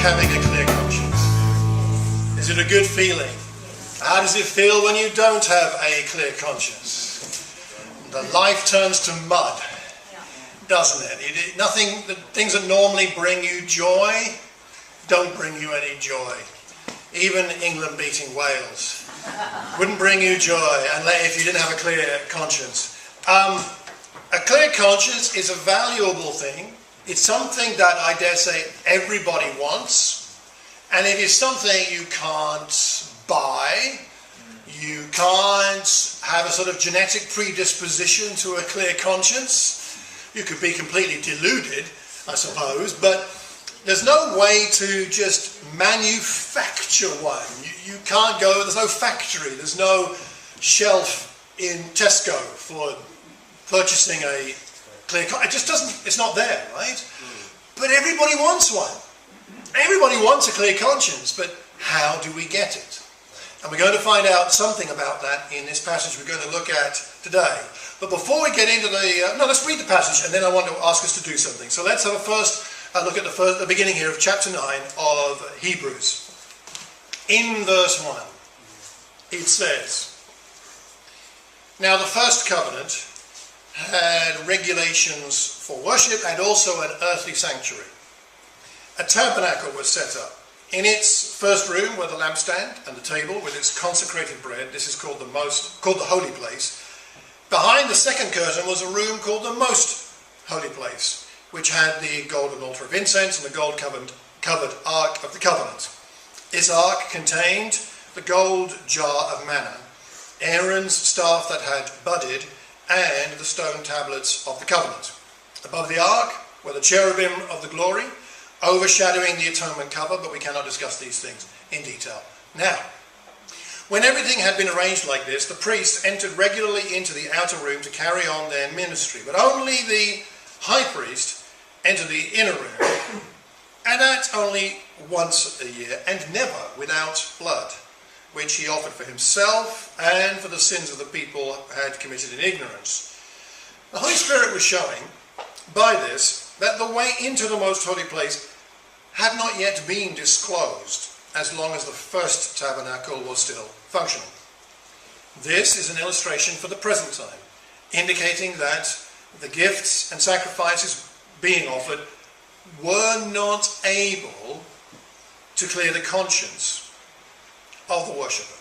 having a clear conscience? Is it a good feeling? How does it feel when you don't have a clear conscience? The life turns to mud, doesn't it? The things that normally bring you joy don't bring you any joy. Even England beating Wales wouldn't bring you joy if you didn't have a clear conscience. A clear conscience is a valuable thing. It's something that I dare say everybody wants, and it is something you can't buy. You can't have a sort of genetic predisposition to a clear conscience. You could be completely deluded, I suppose, but there's no way to just manufacture one. You can't go, there's no factory, there's no shelf in Tesco for purchasing a clear conscience. It just doesn't, it's not there, right? But everybody wants one. Everybody wants a clear conscience, but how do we get it? And we're going to find out something about that in this passage we're going to look at today. But before we get into let's read the passage, and then I want to ask us to do something. So let's have a first look at the beginning here of chapter 9 of Hebrews. In verse 1, it says, "Now the first covenant had regulations for worship and also an earthly sanctuary. A tabernacle was set up. In its first room were the lampstand and the table with its consecrated bread. This is called the holy place. Behind the second curtain was a room called the most holy place, which had the golden altar of incense and the gold covered ark of the covenant. This ark contained the gold jar of manna, Aaron's staff that had budded, and the stone tablets of the covenant. Above the ark were the cherubim of the glory, overshadowing the atonement cover, but we cannot discuss these things in detail now. When everything had been arranged like this, the priests entered regularly into the outer room to carry on their ministry, but only the high priest entered the inner room, and that only once a year, and never without blood, which he offered for himself and for the sins of the people had committed in ignorance. The Holy Spirit was showing by this that the way into the most holy place had not yet been disclosed, as long as the first tabernacle was still functioning. This is an illustration for the present time, indicating that the gifts and sacrifices being offered were not able to clear the conscience of the worshipper.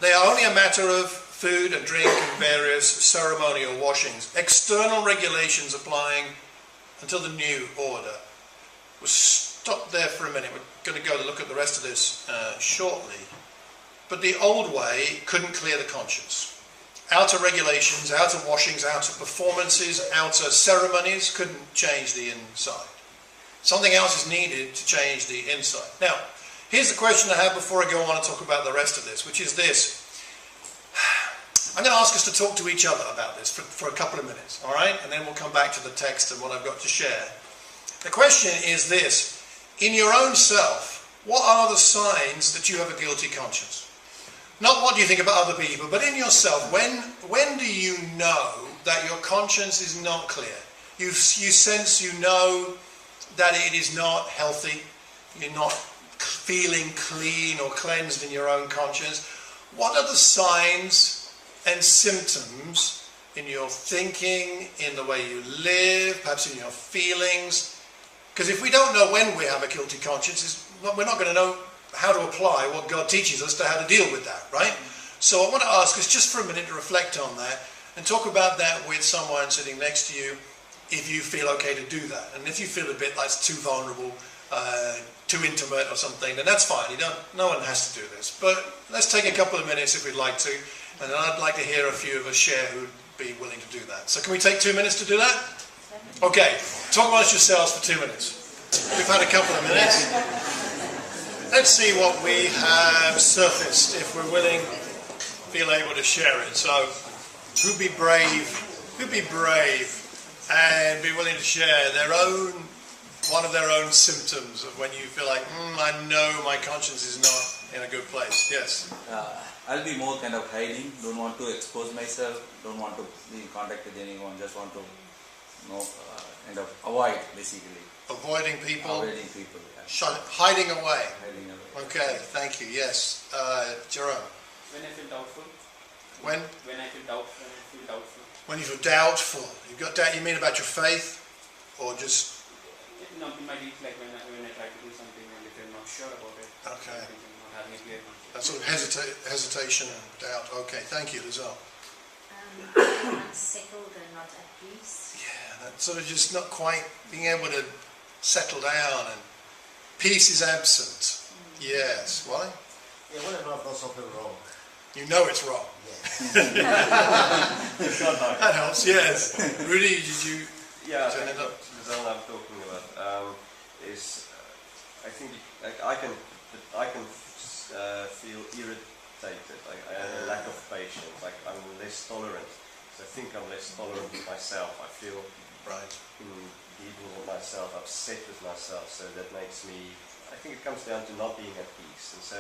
They are only a matter of food and drink and various ceremonial washings, external regulations applying until the new order. We'll stop there for a minute. We're going to go to look at the rest of this shortly. But the old way couldn't clear the conscience. Outer regulations, outer washings, outer performances, outer ceremonies couldn't change the inside. Something else is needed to change the inside. Now, here's the question I have before I go on and talk about the rest of this, which is this. I'm going to ask us to talk to each other about this for a couple of minutes, all right? And then we'll come back to the text and what I've got to share. The question is this. In your own self, what are the signs that you have a guilty conscience? Not what do you think about other people, but in yourself. When do you know that your conscience is not clear? You sense, you know that it is not healthy. You're not feeling clean or cleansed in your own conscience. What are the signs and symptoms in your thinking, in the way you live, perhaps in your feelings? Because if we don't know when we have a guilty conscience, we're not going to know how to apply what God teaches us to how to deal with that, right? So I want to ask us just for a minute to reflect on that and talk about that with someone sitting next to you if you feel okay to do that. And if you feel a bit like it's too vulnerable, too intimate or something, then that's fine. No one has to do this. But let's take a couple of minutes if we'd like to, and then I'd like to hear a few of us share who'd be willing to do that. So can we take 2 minutes to do that? Okay, talk amongst yourselves for 2 minutes. We've had a couple of minutes. Let's see what we have surfaced, if we're willing, feel able to share it. So, who'd be brave and be willing to share one of their own symptoms of when you feel like, I know my conscience is not in a good place. Yes? I'll be more kind of hiding, don't want to expose myself, don't want to be in contact with anyone, just want to kind of avoid, basically. Avoiding people. Avoiding people. Hiding away. Hiding away. Okay, thank you. Yes, Jerome. When I feel doubtful. When? When I feel doubtful. When you feel doubtful. You've got doubt. You mean about your faith, or just? Not in my deeds, like when I try to do something and if I'm not sure about it. Okay. Not having a clear conscience. That sort of hesitation and doubt. Okay, thank you, Lizelle. Unsettled and not at peace. Yeah, that sort of just not quite being able to settle down, and peace is absent. Yes. Why? Yeah, whenever I've got something wrong. You know it's wrong. Yes. That helps. Yes. Rudy, did you? Yeah, turn it up? the zone I'm talking about is, I think, like I can feel irritated. Like I have a lack of patience. Like I'm less tolerant. So I think I'm less tolerant with myself. I feel Right. Even with myself, upset with myself. So that makes me. I think it comes down to not being at peace, and so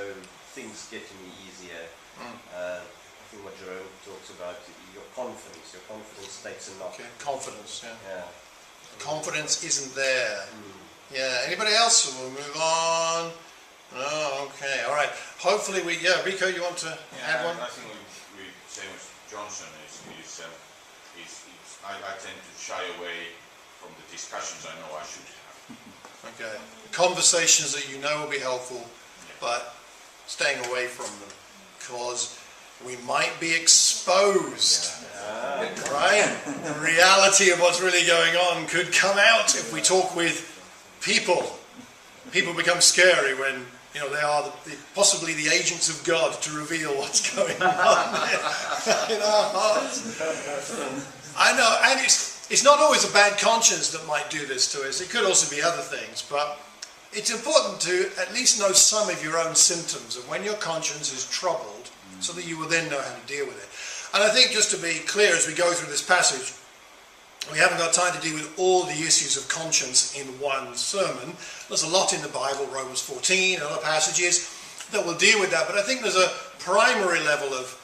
things get to me easier. I think what Jerome talks about, your confidence takes a knock. Okay. Confidence. Yeah. Yeah. Confidence isn't there. Yeah. Anybody else? We'll move on. Oh, okay. All right. Hopefully we. Yeah. Rico, you want to add one? I think we same as Johnson I tend to shy away from the discussions I know I should have. Okay. Conversations that you know will be helpful, but staying away from them because we might be exposed. Right? The reality of what's really going on could come out if we talk with people. People become scary when they are possibly the agents of God to reveal what's going on in our hearts. I know, and it's not always a bad conscience that might do this to us. It could also be other things, but it's important to at least know some of your own symptoms of when your conscience is troubled, so that you will then know how to deal with it. And I think, just to be clear, as we go through this passage, we haven't got time to deal with all the issues of conscience in one sermon. There's a lot in the Bible, Romans 14 and other passages, that will deal with that. But I think there's a primary level of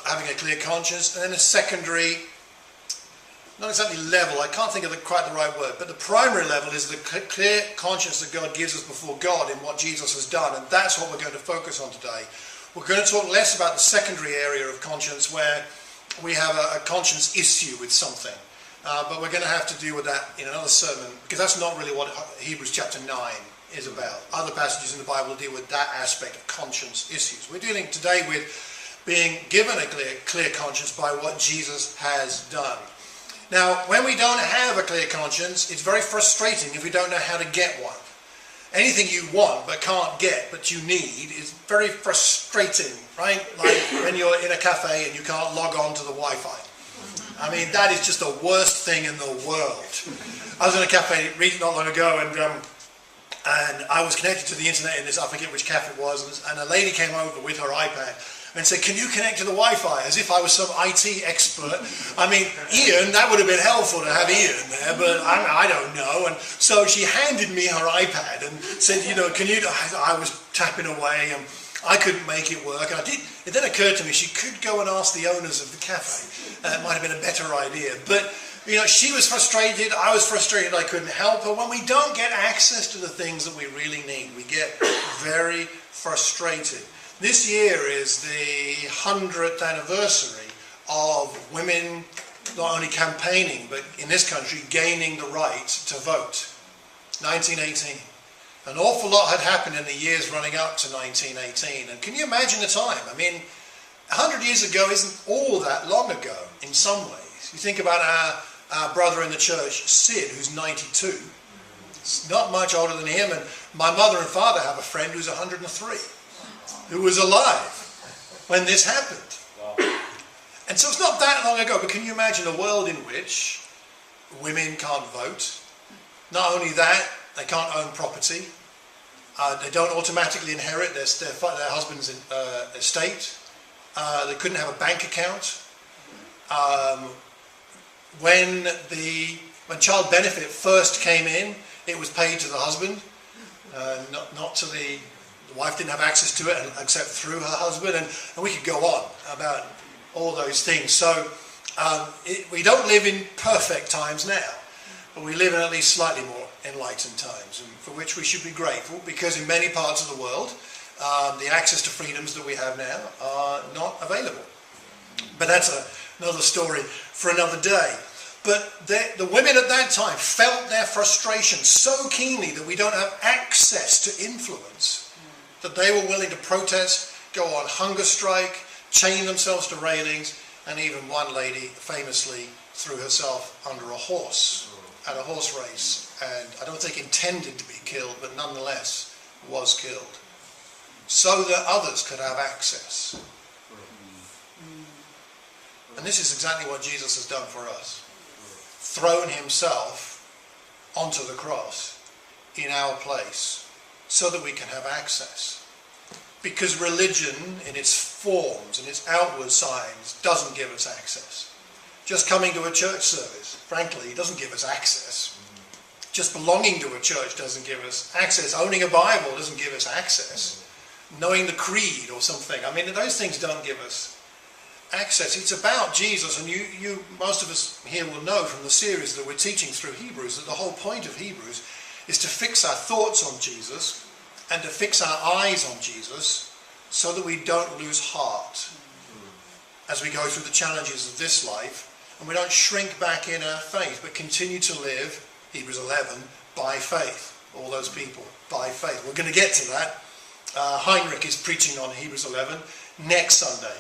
having a clear conscience, and then a secondary, not exactly level, I can't think of quite the right word, but the primary level is the clear conscience that God gives us before God in what Jesus has done, and that's what we're going to focus on today. We're going to talk less about the secondary area of conscience where we have a conscience issue with something, but we're going to have to deal with that in another sermon, because that's not really what Hebrews chapter 9 is about. Other passages in the Bible deal with that aspect of conscience issues. We're dealing today with being given a clear conscience by what Jesus has done. Now, when we don't have a clear conscience, it's very frustrating if we don't know how to get one. Anything you want but can't get, but you need, is very frustrating, right? Like when you're in a cafe and you can't log on to the Wi-Fi. I mean, that is just the worst thing in the world. I was in a cafe not long ago, and I was connected to the internet in this, I forget which cafe it was, and a lady came over with her iPad and said, "Can you connect to the Wi-Fi?" As if I was some IT expert. I mean, Ian, that would have been helpful to have Ian there, but I don't know. And so she handed me her iPad and said, can you... I was tapping away and I couldn't make it work. And it then occurred to me she could go and ask the owners of the cafe. It might have been a better idea. But, she was frustrated. I was frustrated I couldn't help her. When we don't get access to the things that we really need, we get very frustrated. This year is the 100th anniversary of women not only campaigning, but in this country gaining the right to vote. 1918. An awful lot had happened in the years running up to 1918. And can you imagine the time? I mean, 100 years ago isn't all that long ago in some ways. You think about our brother in the church, Sid, who's 92. It's not much older than him. And my mother and father have a friend who's 103. Who was alive when this happened. Wow. And so it's not that long ago, but can you imagine a world in which women can't vote? Not only that, they can't own property. They don't automatically inherit their husband's estate. They couldn't have a bank account. When child benefit first came in, it was paid to the husband, not to the... The wife didn't have access to it except through her husband, and we could go on about all those things. So We don't live in perfect times now, but we live in at least slightly more enlightened times, and for which we should be grateful, because in many parts of the world, the access to freedoms that we have now are not available. But that's another story for another day. But the women at that time felt their frustration so keenly that we don't have access to influence, that they were willing to protest, go on hunger strike, chain themselves to railings, and even one lady famously threw herself under a horse at a horse race, and I don't think intended to be killed, but nonetheless was killed, so that others could have access. And this is exactly what Jesus has done for us. Thrown himself onto the cross in our place so that we can have access. Because religion in its forms and its outward signs doesn't give us access. Just coming to a church service, frankly, doesn't give us access. Just belonging to a church doesn't give us access. Owning a Bible doesn't give us access. Knowing the creed or something, I mean, those things don't give us access. It's about Jesus, and you most of us here will know from the series that we're teaching through Hebrews that the whole point of Hebrews is to fix our thoughts on Jesus and to fix our eyes on Jesus so that we don't lose heart as we go through the challenges of this life, and we don't shrink back in our faith but continue to live, Hebrews 11, by faith. All those people, by faith. We're going to get to that. Heinrich is preaching on Hebrews 11 next Sunday.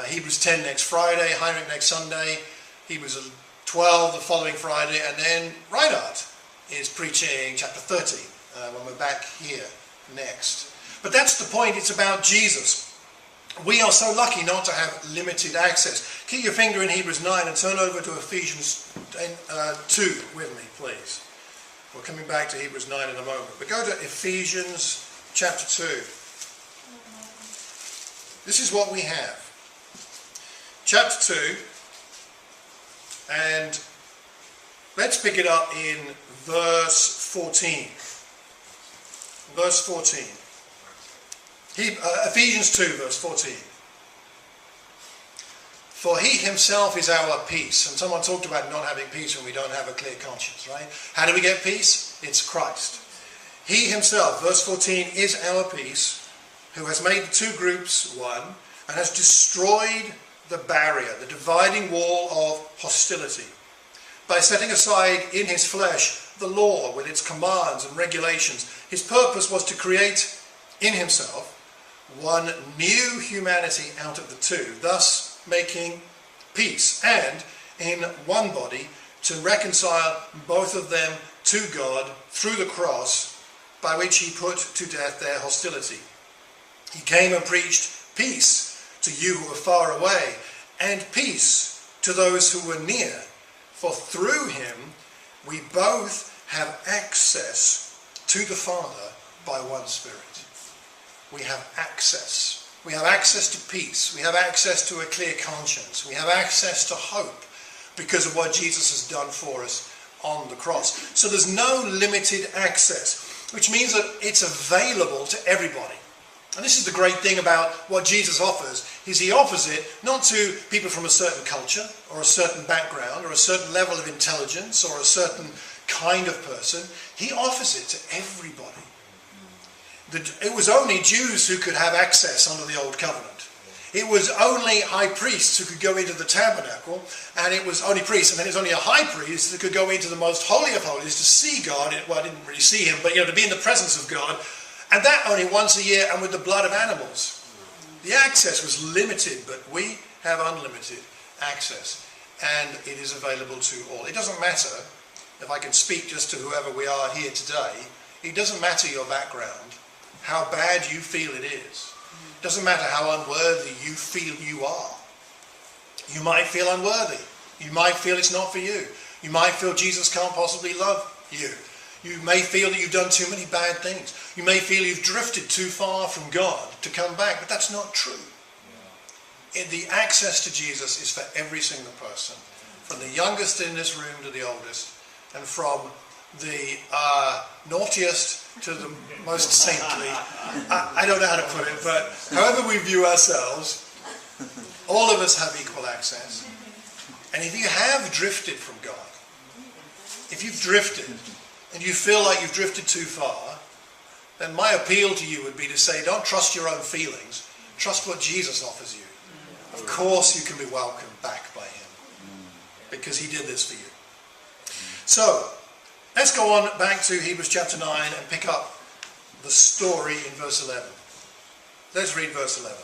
Hebrews 10 next Friday, Heinrich next Sunday, Hebrews 12 the following Friday, and then Reinhard is preaching chapter 13 when we're back here next. But that's the point, it's about Jesus. We are so lucky not to have limited access. Keep your finger in Hebrews 9 and turn over to Ephesians 2 with me, please. We're coming back to Hebrews 9 in a moment. But go to Ephesians chapter 2. This is what we have. Chapter 2, and let's pick it up in verse 14. Verse 14. Ephesians 2, verse 14. For he himself is our peace. And someone talked about not having peace when we don't have a clear conscience, right? How do we get peace? It's Christ. He himself, verse 14, is our peace, who has made the two groups one, and has destroyed the barrier, the dividing wall of hostility, by setting aside in his flesh the law with its commands and regulations. His purpose was to create in himself one new humanity out of the two, thus making peace, and in one body to reconcile both of them to God through the cross, by which he put to death their hostility. He came and preached peace to you who are far away, and peace to those who were near. For through him we both have access to the Father by one Spirit. We have access. We have access to peace. We have access to a clear conscience. We have access to hope because of what Jesus has done for us on the cross. So there's no limited access, which means that it's available to everybody. And this is the great thing about what Jesus offers, is he offers it not to people from a certain culture or a certain background or a certain level of intelligence or a certain kind of person. He offers it to everybody. It was only Jews who could have access under the Old Covenant. It was only high priests who could go into the Tabernacle, and it was only priests, and then it was only a high priest that could go into the most holy of holies to see God. Well, I didn't really see him, but to be in the presence of God. And that only once a year, and with the blood of animals. The access was limited, but we have unlimited access. And it is available to all. It doesn't matter, if I can speak just to whoever we are here today, it doesn't matter your background, how bad you feel it is. It doesn't matter how unworthy you feel you are. You might feel unworthy. You might feel it's not for you. You might feel Jesus can't possibly love you. You may feel that you've done too many bad things. You may feel you've drifted too far from God to come back, but that's not true. The access to Jesus is for every single person, from the youngest in this room to the oldest, and from the naughtiest to the most saintly. I don't know how to put it, but however we view ourselves, all of us have equal access. And if you have drifted from God, if you've drifted and you feel like you've drifted too far, then my appeal to you would be to say, don't trust your own feelings. Trust what Jesus offers you. Of course you can be welcomed back by him, because he did this for you. So, let's go on back to Hebrews chapter 9 and pick up the story in verse 11. Let's read verse 11.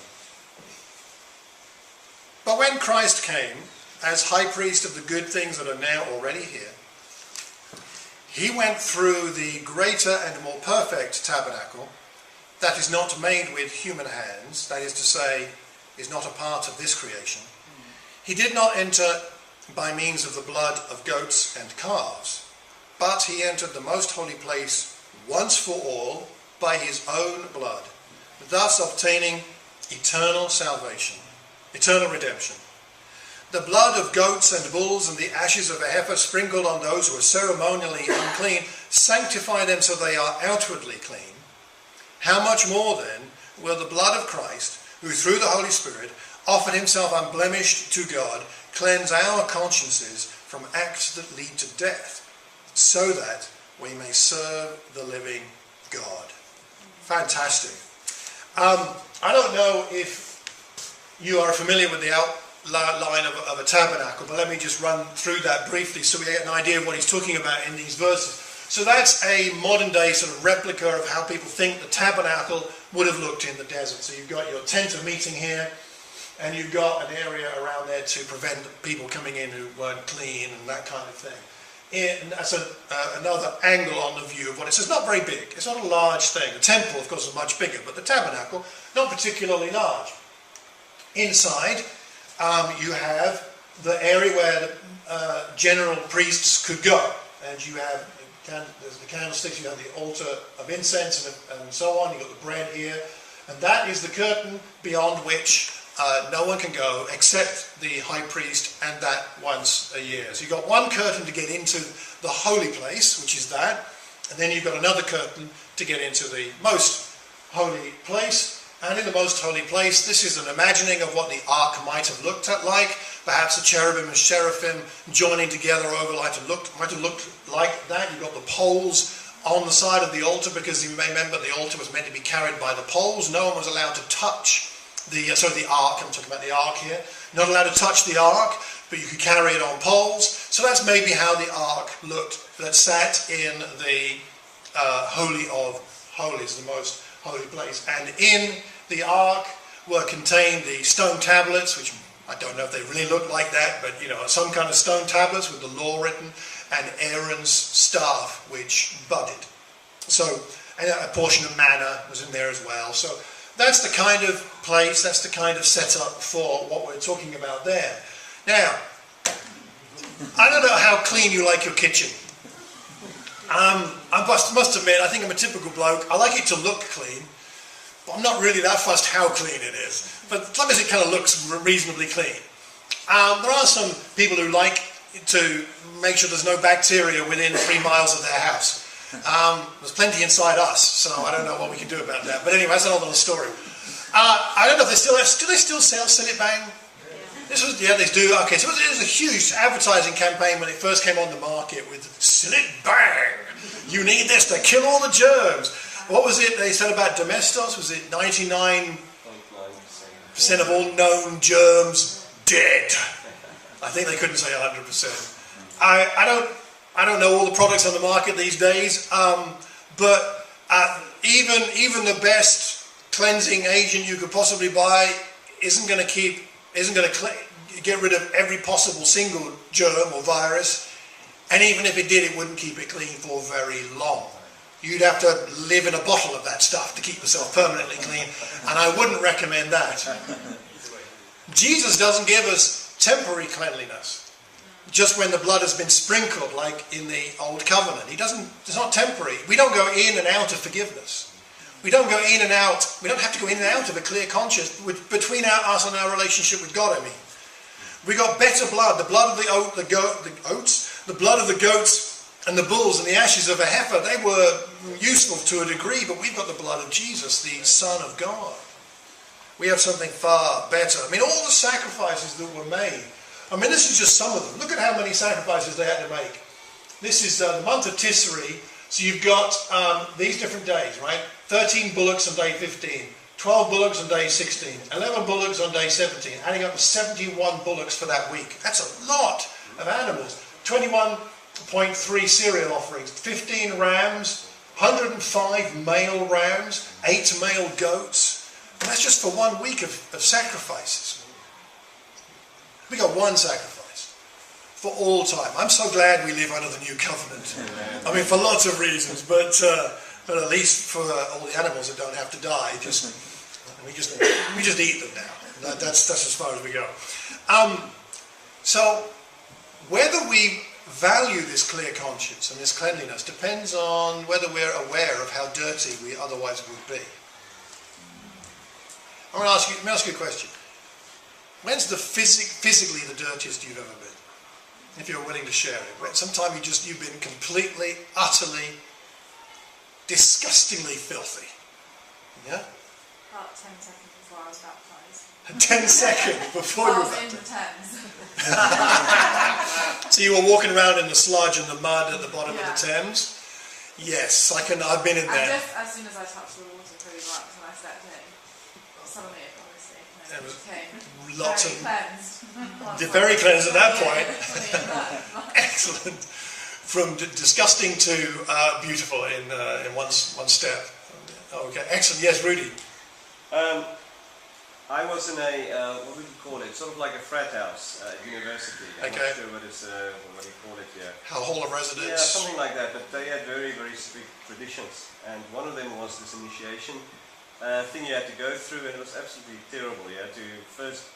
But when Christ came as high priest of the good things that are now already here, he went through the greater and more perfect tabernacle that is not made with human hands, that is to say, is not a part of this creation. He did not enter by means of the blood of goats and calves, but he entered the most holy place once for all by his own blood, thus obtaining eternal salvation, eternal redemption. The blood of goats and bulls and the ashes of a heifer sprinkled on those who are ceremonially unclean sanctify them so they are outwardly clean. How much more then will the blood of Christ, who through the Holy Spirit offered himself unblemished to God, cleanse our consciences from acts that lead to death, so that we may serve the living God. Fantastic. I don't know if you are familiar with the outline of a tabernacle, but let me just run through that briefly so we get an idea of what he's talking about in these verses. So that's a modern day sort of replica of how people think the tabernacle would have looked in the desert. So you've got your tent of meeting here, and you've got an area around there to prevent people coming in who weren't clean and that kind of thing. And that's another angle on the view of what it says. It's not very big. It's not a large thing. The temple, of course, is much bigger, but the tabernacle, not particularly large. Inside, you have the area where the general priests could go. And you have there's the candlesticks, you have the altar of incense and so on. You've got the bread here. And that is the curtain beyond which no one can go except the high priest, and that once a year. So you've got one curtain to get into the holy place, which is that, and then you've got another curtain to get into the most holy place. And in the most holy place, this is an imagining of what the ark might have looked like. Perhaps the cherubim and seraphim joining together over might have looked like that. You've got the poles on the side of the altar, because you may remember the altar was meant to be carried by the poles. No one was allowed to touch the ark. I'm talking about the ark here. Not allowed to touch the ark, but you could carry it on poles. So that's maybe how the ark looked, that sat in the Holy of Holies, the most holy place. And in the ark were contained the stone tablets, which I don't know if they really looked like that, but some kind of stone tablets with the law written, and Aaron's staff, which budded. So, and a portion of manna was in there as well. So that's the kind of place, that's the kind of setup for what we're talking about there. Now, I don't know how clean you like your kitchen. I must admit, I think I'm a typical bloke. I like it to look clean, but I'm not really that fussed how clean it is. But as long as it kind of looks reasonably clean. There are some people who like to make sure there's no bacteria within 3 miles of their house. There's plenty inside us, so I don't know what we can do about that. But anyway, that's another story. I don't know if they still sell Sillet Bang? Yeah, they do. Okay, so it was a huge advertising campaign when it first came on the market with Sillet Bang. You need this to kill all the germs. What was it they said about Domestos? Was it 99% of all known germs dead? I think they couldn't say 100%. I don't know all the products on the market these days, but even the best cleansing agent you could possibly buy isn't going to get rid of every possible single germ or virus, and even if it did, it wouldn't keep it clean for very long. You'd have to live in a bottle of that stuff to keep yourself permanently clean, and I wouldn't recommend that. Jesus doesn't give us temporary cleanliness just when the blood has been sprinkled, like in the Old Covenant. It's not temporary. We don't go in and out of forgiveness. We don't go in and out. We don't have to go in and out of a clear conscience between us and our relationship with God. We got better blood. The blood of the blood of the goats and the bulls and the ashes of a heifer. They were useful to a degree, but we've got the blood of Jesus, the Son of God. We have something far better. All the sacrifices that were made I mean, this is just some of them. Look at how many sacrifices they had to make. This is the month of Tisri. So you've got these different days, right? 13 bullocks on day 15, 12 bullocks on day 16, 11 bullocks on day 17, adding up to 71 bullocks for that week. That's a lot of animals. 21.3 cereal offerings, 15 rams, 105 male rams, 8 male goats. And that's just for 1 week of sacrifices. We got one sacrifice for all time. I'm so glad we live under the new covenant. I mean, for lots of reasons, but at least for all the animals that don't have to die, we just eat them now. That's as far as we go. So whether we value this clear conscience and this cleanliness depends on whether we're aware of how dirty we otherwise would be. Let me ask you a question. When's the physically the dirtiest you've ever been? If you're willing to share it. Sometime you've been completely, utterly, disgustingly filthy. Yeah? About 10 seconds before I was baptised. 10 seconds before you were I was in baptised. the Thames. So you were walking around in the sludge and the mud at the bottom of Yeah. the Thames? Yes, I've been in And there. just as soon as I touched the water pretty much when I stepped in, suddenly it obviously There was became lots very of cleansed. very cleansed at that point. point. Excellent. From disgusting to beautiful in one step. Okay, excellent. Yes, Rudy. I was in a, what would you call it, sort of like a frat house at university. I'm Okay. not sure what do you call it here. Hall of residence. Yeah, something like that, but they had very, very strict traditions. And one of them was this initiation thing you had to go through, and it was absolutely terrible. You had to first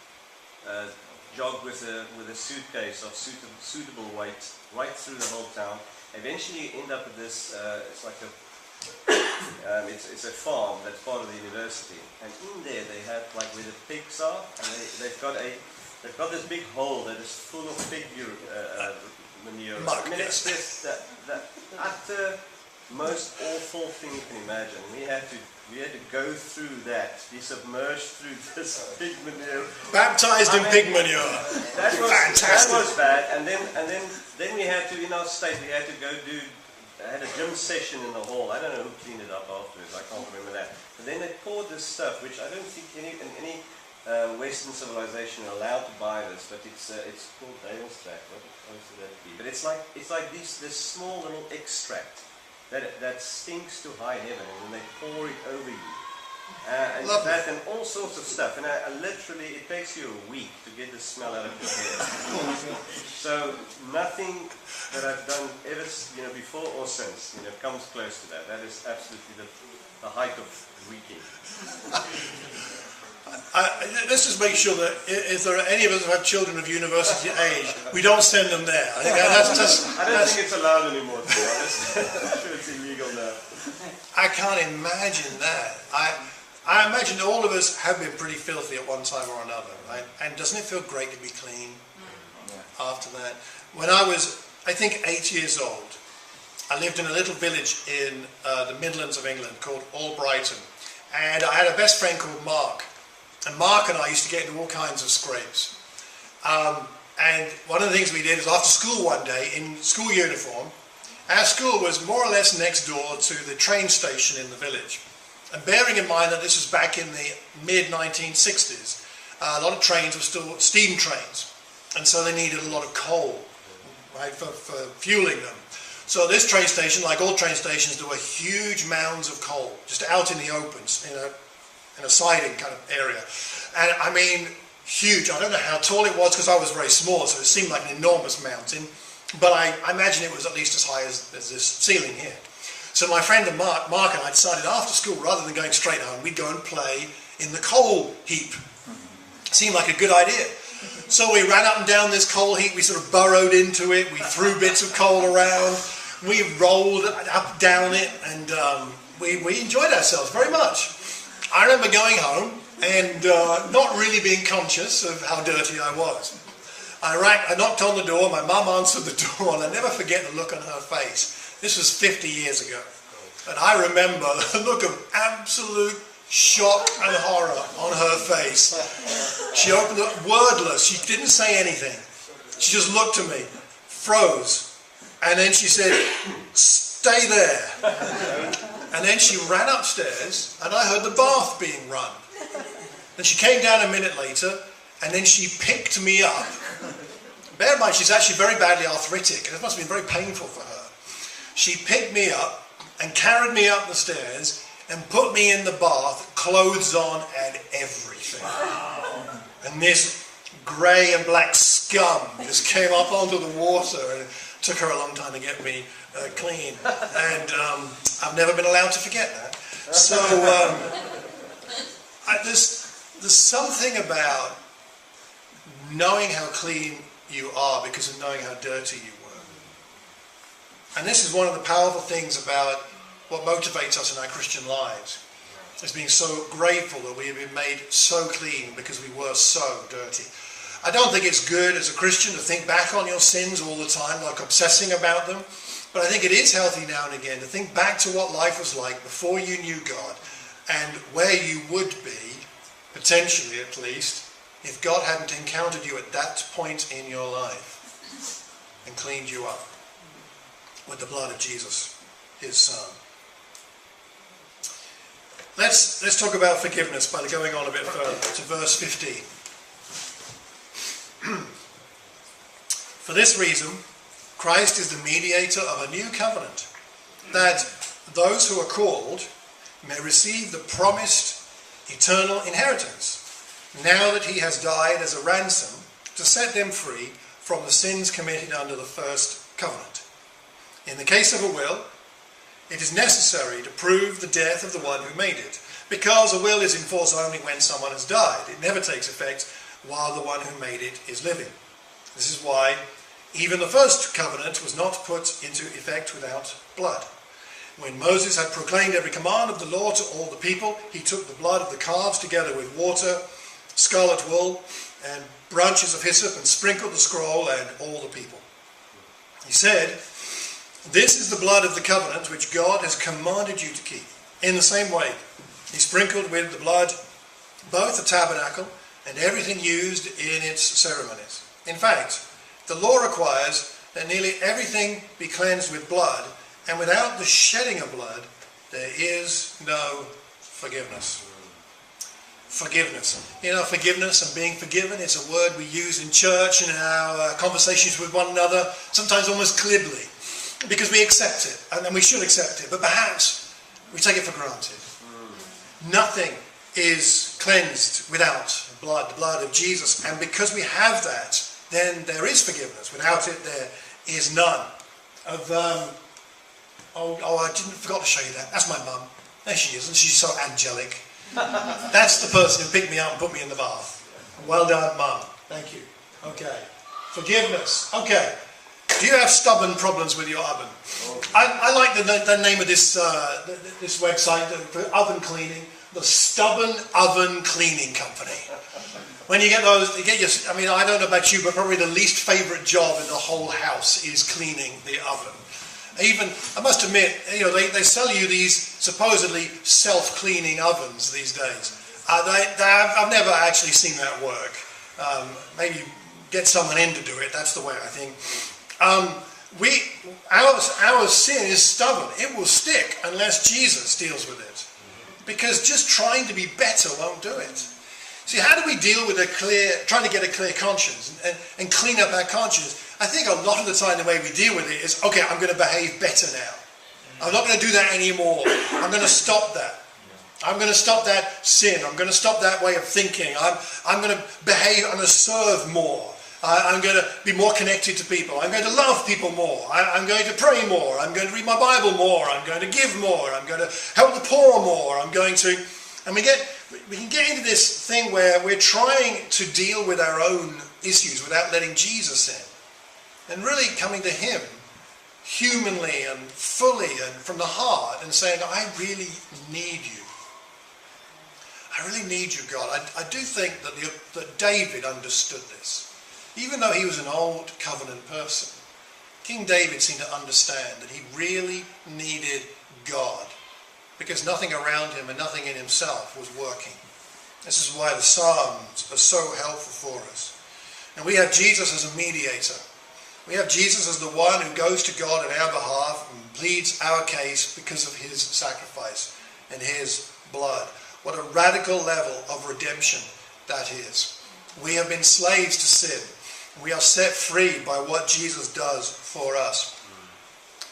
jog with a suitcase of suitable weight right through the whole town. Eventually you end up with this, it's like a it's a farm that's part of the university, and in there they have like where the pigs are, and they've got this big hole that is full of pig manure. Muck, I mean, yes. it's just the utter most awful thing you can imagine. We had to go through that, be submerged through this pig manure. Baptized in pig manure. That was Fantastic. That was bad, and then we had to, in our state, we had to go do. I had a gym session in the hall. I don't know who cleaned it up afterwards. I can't remember that. But then they poured this stuff, which I don't think any Western civilization are allowed to buy this. But it's called Dale's track. What should that be? But it's like this small little extract that stinks to high heaven, and then they pour it over you. And that and all sorts of stuff, and I literally, it takes you a week to get the smell out of your hair. So nothing that I've done ever, before or since, comes close to that. That is absolutely the height of reeking. Let's just make sure that if there are any of us who have children of university age, we don't send them there. I think I don't think it's allowed anymore, to be honest. I'm sure it's illegal now. I can't imagine that. I imagine all of us have been pretty filthy at one time or another, right? And doesn't it feel great to be clean after that? When I was, I think, 8 years old, I lived in a little village in the Midlands of England called Albrighton. And I had a best friend called Mark. And Mark and I used to get into all kinds of scrapes. And one of the things we did is after school one day, in school uniform, our school was more or less next door to the train station in the village. And bearing in mind that this was back in the mid-1960s, a lot of trains were still steam trains. And so they needed a lot of coal, right, for fueling them. So this train station, like all train stations, there were huge mounds of coal, just out in the open, in a siding kind of area. And I mean, huge. I don't know how tall it was because I was very small, so it seemed like an enormous mountain. But I imagine it was at least as high as this ceiling here. So my friend and Mark and I decided after school, rather than going straight home, we'd go and play in the coal heap. Seemed like a good idea. So we ran up and down this coal heap, we sort of burrowed into it, we threw bits of coal around, we rolled up down it, and we enjoyed ourselves very much. I remember going home and not really being conscious of how dirty I was. I knocked on the door, my mum answered the door, and I never forget the look on her face. This was 50 years ago. And I remember the look of absolute shock and horror on her face. She opened up, wordless, she didn't say anything. She just looked at me, froze, and then she said, "Stay there." And then she ran upstairs, and I heard the bath being run. And she came down a minute later, and then she picked me up. Bear in mind, she's actually very badly arthritic, and it must have been very painful for her. She picked me up and carried me up the stairs and put me in the bath, clothes on and everything. And this grey and black scum just came up onto the water, and it took her a long time to get me clean. And I've never been allowed to forget that. So there's something about knowing how clean you are because of knowing how dirty you were. And this is one of the powerful things about what motivates us in our Christian lives. It's being so grateful that we have been made so clean because we were so dirty. I don't think it's good as a Christian to think back on your sins all the time, like obsessing about them. But I think it is healthy now and again to think back to what life was like before you knew God and where you would be, potentially at least, if God hadn't encountered you at that point in your life and cleaned you up with the blood of Jesus, his Son. Let's talk about forgiveness by going on a bit further to verse 15. For this reason, Christ is the mediator of a new covenant, that those who are called may receive the promised eternal inheritance, now that he has died as a ransom to set them free from the sins committed under the first covenant. In the case of a will, it is necessary to prove the death of the one who made it, because a will is in force only when someone has died. It never takes effect while the one who made it is living. This is why even the first covenant was not put into effect without blood. When Moses had proclaimed every command of the law to all the people, he took the blood of the calves together with water, scarlet wool, and branches of hyssop, and sprinkled the scroll and all the people. He said, "This is the blood of the covenant which God has commanded you to keep." In the same way, he sprinkled with the blood both the tabernacle and everything used in its ceremonies. In fact, the law requires that nearly everything be cleansed with blood, and without the shedding of blood, there is no forgiveness. Forgiveness. You know, forgiveness and being forgiven is a word we use in church and in our conversations with one another, sometimes almost glibly, because we accept it, and we should accept it, but perhaps we take it for granted. Nothing is cleansed without blood, the blood of Jesus, and because we have that, then there is forgiveness. Without it, there is none. I forgot to show you that. That's my mum. There she is, and she's so angelic. That's the person who picked me up and put me in the bath. Well done, Mum. Thank you. Okay. Forgiveness. Okay. Do you have stubborn problems with your oven? I like the name of this this website for oven cleaning, the Stubborn Oven Cleaning Company. When you get those, you get your, I mean, I don't know about you, but probably the least favourite job in the whole house is cleaning the oven. Even, I must admit, you know, they sell you these supposedly self-cleaning ovens these days. I've never actually seen that work. Maybe get someone in to do it. That's the way I think. Our sin is stubborn. It will stick unless Jesus deals with it. Because just trying to be better won't do it. See, how do we deal with trying to get a clear conscience and clean up our conscience? I think a lot of the time the way we deal with it is, okay, I'm going to behave better now. I'm not going to do that anymore. I'm going to stop that. I'm going to stop that sin. I'm going to stop that way of thinking. I'm going to behave. I'm going to serve more. I'm going to be more connected to people. I'm going to love people more. I'm going to pray more. I'm going to read my Bible more. I'm going to give more. I'm going to help the poor more. I'm going to... And we can get into this thing where we're trying to deal with our own issues without letting Jesus in. And really coming to him humanly and fully and from the heart and saying, I really need you. I really need you, God. I do think that David understood this. Even though he was an old covenant person, King David seemed to understand that he really needed God, because nothing around him and nothing in himself was working. This is why the Psalms are so helpful for us. And we have Jesus as a mediator. We have Jesus as the one who goes to God on our behalf and pleads our case because of his sacrifice and his blood. What a radical level of redemption that is. We have been slaves to sin. We are set free by what Jesus does for us.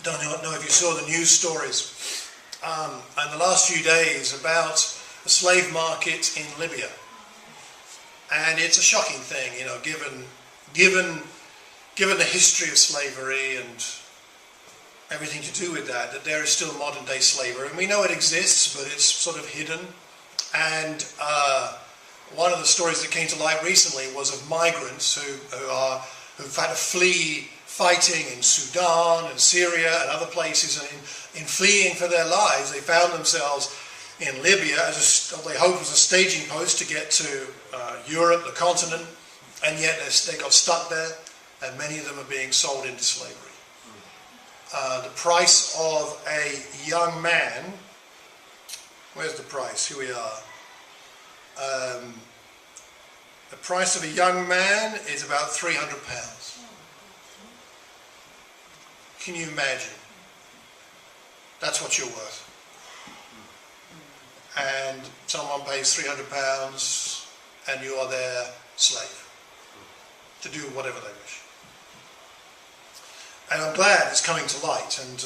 Don't know if you saw the news stories in the last few days about the slave market in Libya. And it's a shocking thing, you know, given the history of slavery and everything to do with that there is still modern day slavery. And we know it exists, but it's sort of hidden. And one of the stories that came to light recently was of migrants who've had to flee fighting in Sudan and Syria and other places. And in fleeing for their lives, they found themselves in Libya as what they hoped was a staging post to get to Europe, the continent, and yet they got stuck there, and many of them are being sold into slavery. The price of a young man, where's the price? Here we are. The price of a young man is about £300. Can you imagine? That's what you're worth. And someone pays £300 and you are their slave to do whatever they wish. And I'm glad it's coming to light. And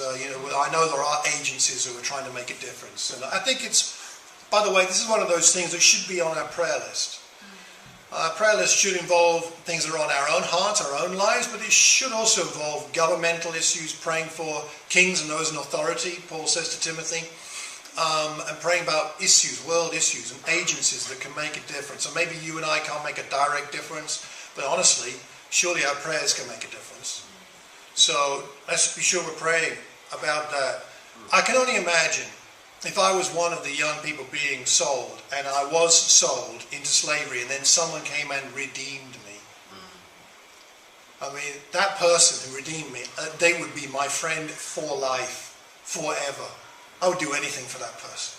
I know there are agencies who are trying to make a difference. And I think it's, by the way, this is one of those things that should be on our prayer list. Our prayer list should involve things that are on our own hearts, our own lives, but it should also involve governmental issues, praying for kings and those in authority, Paul says to Timothy, and praying about issues, world issues and agencies that can make a difference. And maybe you and I can't make a direct difference, but honestly, surely our prayers can make a difference. So let's be sure we're praying about that. I can only imagine if I was one of the young people being sold, and I was sold into slavery, and then someone came and redeemed me. I mean, that person who redeemed me, they would be my friend for life, forever. I would do anything for that person.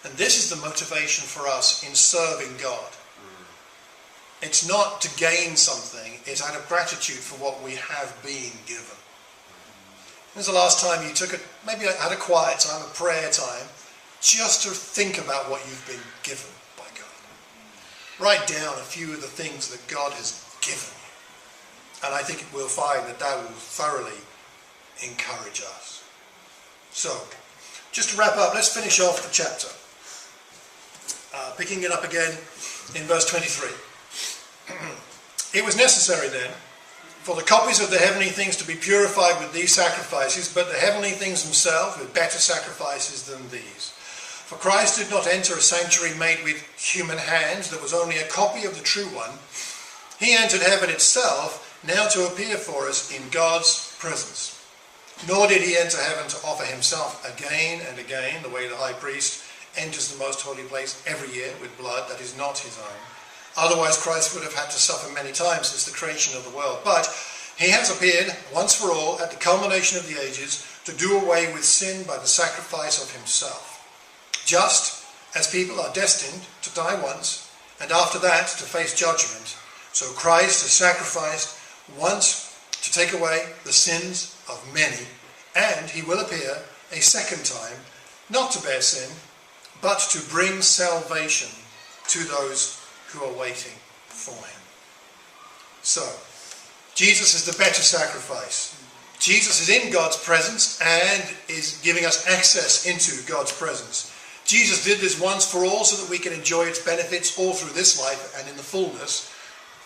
And this is the motivation for us in serving God. It's not to gain something, it's out of gratitude for what we have been given. When's the last time you took maybe had a quiet time, a prayer time, just to think about what you've been given by God? Write down a few of the things that God has given you. And I think we'll find that that will thoroughly encourage us. So, just to wrap up, let's finish off the chapter. Picking it up again in verse 23. It was necessary then for the copies of the heavenly things to be purified with these sacrifices, but the heavenly things themselves with better sacrifices than these. For Christ did not enter a sanctuary made with human hands that was only a copy of the true one. He entered heaven itself, now to appear for us in God's presence. Nor did he enter heaven to offer himself again and again, the way the high priest enters the most holy place every year with blood that is not his own. Otherwise Christ would have had to suffer many times since the creation of the world. But he has appeared once for all at the culmination of the ages to do away with sin by the sacrifice of himself. Just as people are destined to die once, and after that to face judgment, so Christ has sacrificed once to take away the sins of many, and he will appear a second time, not to bear sin, but to bring salvation to those who are waiting for him. So, Jesus is the better sacrifice. Jesus is in God's presence and is giving us access into God's presence. Jesus did this once for all so that we can enjoy its benefits all through this life and in the fullness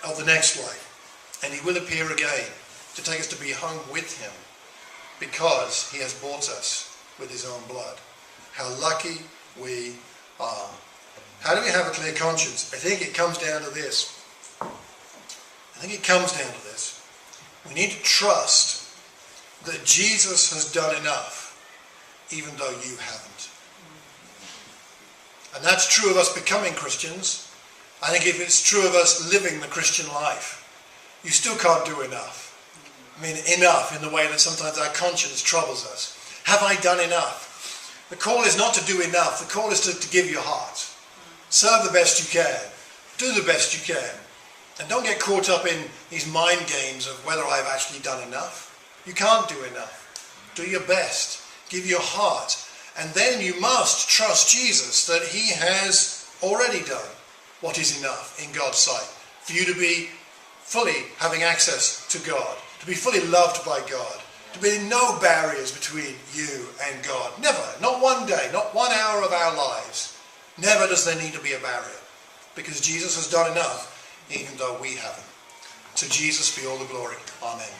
of the next life. And he will appear again to take us to be home with him because he has bought us with his own blood. How lucky we are. How do we have a clear conscience? I think it comes down to this. We need to trust that Jesus has done enough, even though you haven't. And that's true of us becoming Christians. I think if it's true of us living the Christian life, you still can't do enough. I mean, enough in the way that sometimes our conscience troubles us. Have I done enough? The call is not to do enough. The call is to give your heart. Serve the best you can. Do the best you can. And don't get caught up in these mind games of whether I've actually done enough. You can't do enough. Do your best. Give your heart. And then you must trust Jesus that he has already done what is enough in God's sight. For you to be fully having access to God. To be fully loved by God. To be no barriers between you and God. Never. Not one day. Not 1 hour of our lives. Never does there need to be a barrier. Because Jesus has done enough, even though we haven't. To Jesus be all the glory. Amen.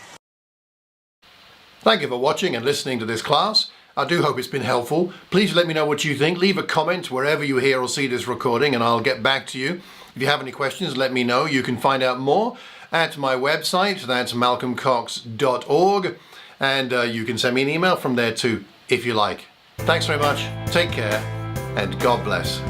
Thank you for watching and listening to this class. I do hope it's been helpful. Please let me know what you think. Leave a comment wherever you hear or see this recording and I'll get back to you. If you have any questions, let me know. You can find out more at my website. That's malcolmcox.org. And you can send me an email from there too, if you like. Thanks very much. Take care and God bless.